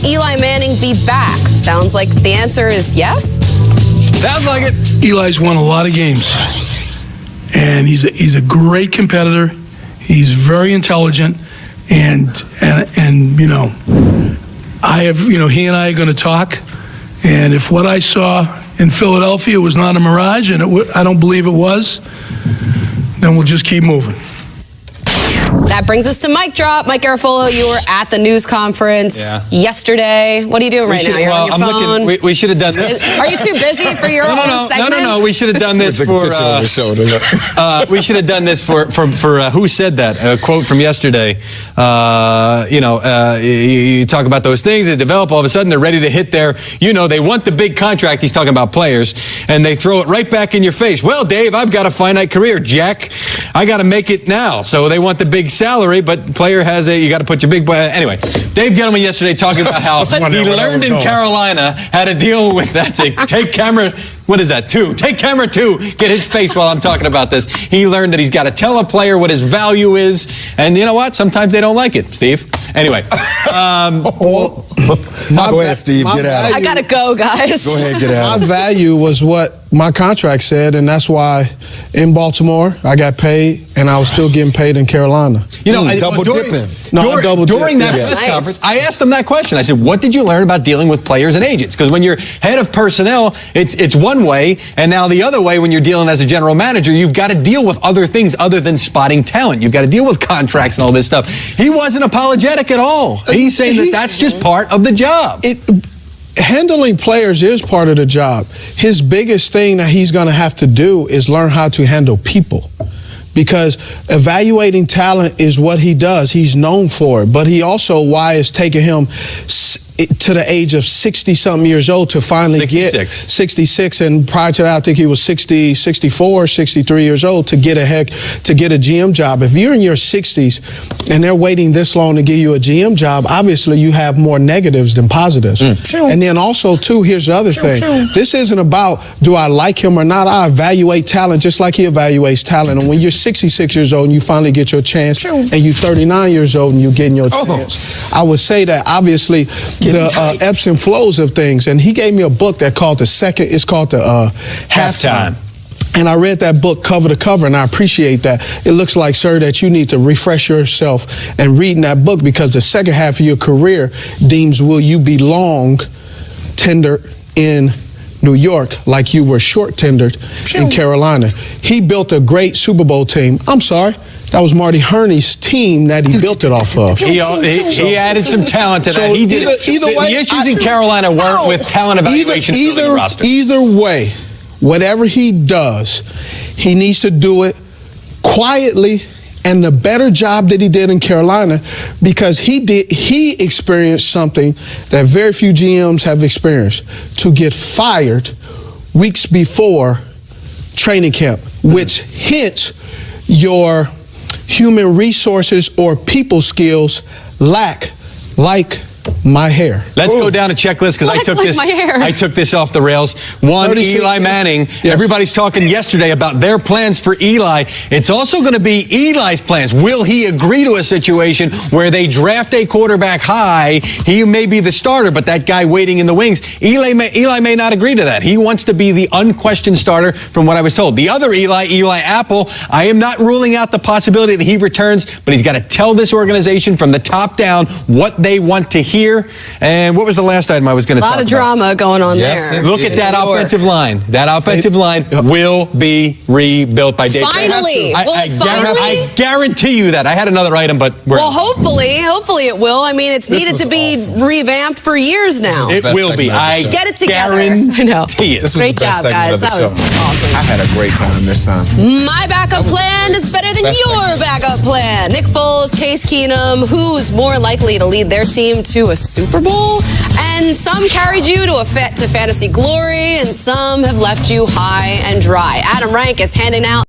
Eli Manning be back? Sounds like the answer is yes. Sounds like it. Eli's won a lot of games, and he's a great competitor. He's very intelligent, and you know, he and I are going to talk. And if what I saw in Philadelphia was not a mirage, and I don't believe it was, then we'll just keep moving. That brings us to Mic Drop. Mike Garafolo, you were at the news conference yesterday. What are you doing right now? You're on your phone? We should have done this. Are you too busy for your own segment? No. We should have done this for. We should have done this for who said that? A quote from yesterday. You talk about those things, they develop. All of a sudden, they're ready to hit their. They want the big contract. He's talking about players, and they throw it right back in your face. Well, Dave, I've got a finite career. Jack, I got to make it now. So they want the big salary, but player has you got to put your big boy. Anyway, Dave Gettleman yesterday talking about how he learned in Carolina how to deal with that. Take camera. What is that? 2. Take camera 2. Get his face while I'm talking about this. He learned that he's got to tell a player what his value is, and you know what? Sometimes they don't like it, Steve. Anyway. Go ahead, Steve. Get out. I got to go, guys. Go ahead, get out. My value was what my contract said, and that's why in Baltimore I got paid, and I was still getting paid in Carolina. Double dipping. During that press conference, I asked him that question. I said, what did you learn about dealing with players and agents? Because when you're head of personnel, it's one way, and now the other way when you're dealing as a general manager, you've got to deal with other things other than spotting talent. You've got to deal with contracts and all this stuff. He wasn't apologetic at all. He's saying that that's just part of the job. Handling players is part of the job. His biggest thing that he's going to have to do is learn how to handle people. Because evaluating talent is what he does. He's known for it. But he also, why it's taken him to the age of 60-something years old to finally get 66. And prior to that, I think he was 60, 64, 63 years old to get a GM job. If you're in your 60s and they're waiting this long to give you a GM job, obviously you have more negatives than positives. And then also, too, here's the other thing. This isn't about, do I like him or not? I evaluate talent just like he evaluates talent. And when you're 66 years old and you finally get your chance, and you're 39 years old and you're getting your chance, I would say that obviously the ebbs and flows of things. And he gave me a book that called the Halftime. And I read that book cover to cover, and I appreciate that. It looks like, sir, that you need to refresh yourself and reading that book, because the second half of your career deems will you be long tendered in New York like you were short tendered in Carolina. He built a great Super Bowl team. I'm sorry. That was Marty Herney's team that he built it off of. He added some talent to that. He did. The issues in Carolina weren't with talent evaluation of the roster. Either way, whatever he does, he needs to do it quietly, and the better job that he did in Carolina, because he experienced something that very few GMs have experienced, to get fired weeks before training camp, which hints your human resources or people skills lack, like my hair. Let's go down a checklist, because I took this off the rails. 1, Eli Manning. Yes. Everybody's talking yesterday about their plans for Eli. It's also going to be Eli's plans. Will he agree to a situation where they draft a quarterback high? He may be the starter, but that guy waiting in the wings, Eli may not agree to that. He wants to be the unquestioned starter, from what I was told. The other Eli Apple, I am not ruling out the possibility that he returns, but he's got to tell this organization from the top down what they want to hear. And what was the last item I was going to talk about? A lot of drama going on there. Look at that offensive line. That offensive line will be rebuilt by Dave. Finally. I guarantee you that. I had another item, but hopefully it will. I mean, it's needed to be revamped for years now. It will be. I get it together. Guarantee I know. it. Great job, guys. That was awesome. I had a great time this time. My backup plan is better than your backup plan. Nick Foles, Case Keenum, who's more likely to lead their team to a Super Bowl? And some carried you to fantasy glory, and some have left you high and dry. Adam Rank is handing out